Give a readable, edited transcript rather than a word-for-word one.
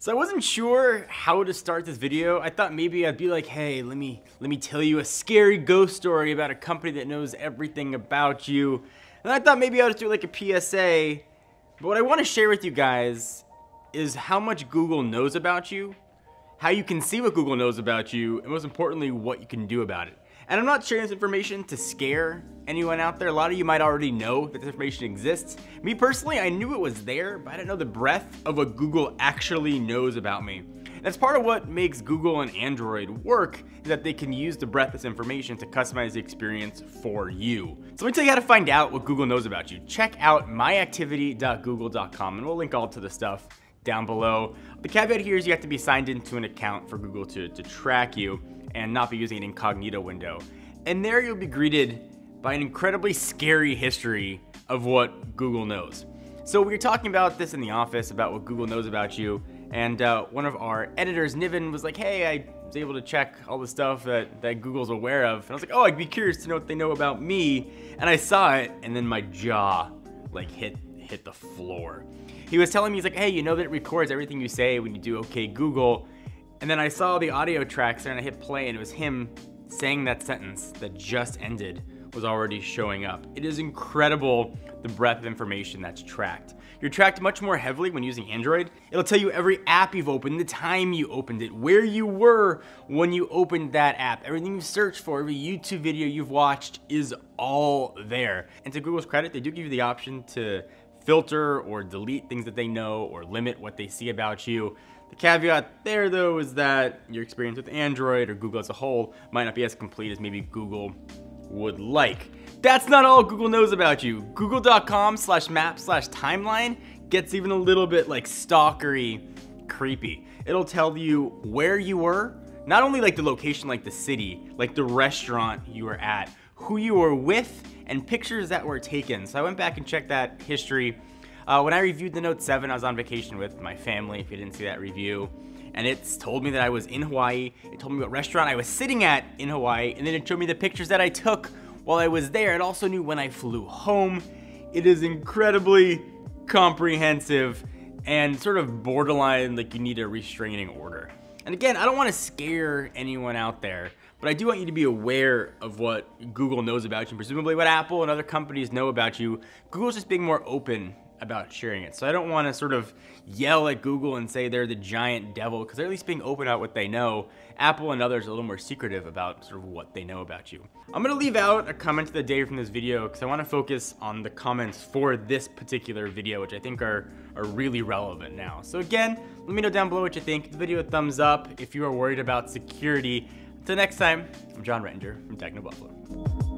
So I wasn't sure how to start this video. I thought maybe I'd be like, hey, let me tell you a scary ghost story about a company that knows everything about you. And I thought maybe I'll just do like a PSA. But what I want to share with you guys is how much Google knows about you, how you can see what Google knows about you, and most importantly, what you can do about it. And I'm not sharing this information to scare anyone out there. A lot of you might already know that this information exists. Me personally, I knew it was there, but I didn't know the breadth of what Google actually knows about me. That's part of what makes Google and Android work, is that they can use the breadth of this information to customize the experience for you. So let me tell you how to find out what Google knows about you. Check out myactivity.google.com, and we'll link all to the stuff down below. The caveat here is you have to be signed into an account for Google to track you and not be using an incognito window. And there you'll be greeted by an incredibly scary history of what Google knows. So we were talking about this in the office, about what Google knows about you, and one of our editors, Niven, was like, hey, I was able to check all the stuff that Google's aware of. And I was like, oh, I'd be curious to know what they know about me. And I saw it, and then my jaw like hit the floor. He was telling me, he's like, hey, you know that it records everything you say when you do OK Google. And then I saw the audio tracks there and I hit play, and it was him saying that sentence that just ended was already showing up. It is incredible the breadth of information that's tracked. You're tracked much more heavily when using Android. It'll tell you every app you've opened, the time you opened it, where you were when you opened that app, everything you searched for, every YouTube video you've watched is all there. And to Google's credit, they do give you the option to filter or delete things that they know or limit what they see about you. The caveat there, though, is that your experience with Android or Google as a whole might not be as complete as maybe Google would like. That's not all Google knows about you. Google.com/map/timeline gets even a little bit like stalkery creepy. It'll tell you where you were, not only like the location, like the city, like the restaurant you were at, who you were with, and pictures that were taken. So I went back and checked that history. When I reviewed the Note 7, I was on vacation with my family, if you didn't see that review. And it's told me that I was in Hawaii. It told me what restaurant I was sitting at in Hawaii. And then it showed me the pictures that I took while I was there. It also knew when I flew home. It is incredibly comprehensive and sort of borderline like you need a restraining order. And again, I don't want to scare anyone out there, but I do want you to be aware of what Google knows about you, presumably what Apple and other companies know about you. Google's just being more open about sharing it. So I don't want to sort of yell at Google and say they're the giant devil, because they're at least being open about what they know. Apple and others are a little more secretive about sort of what they know about you. I'm going to leave out a comment of the day from this video because I want to focus on the comments for this particular video, which I think are really relevant now. So again, let me know down below what you think. Give the video a thumbs up if you are worried about security. Until next time, I'm John Rettinger from Techno Buffalo.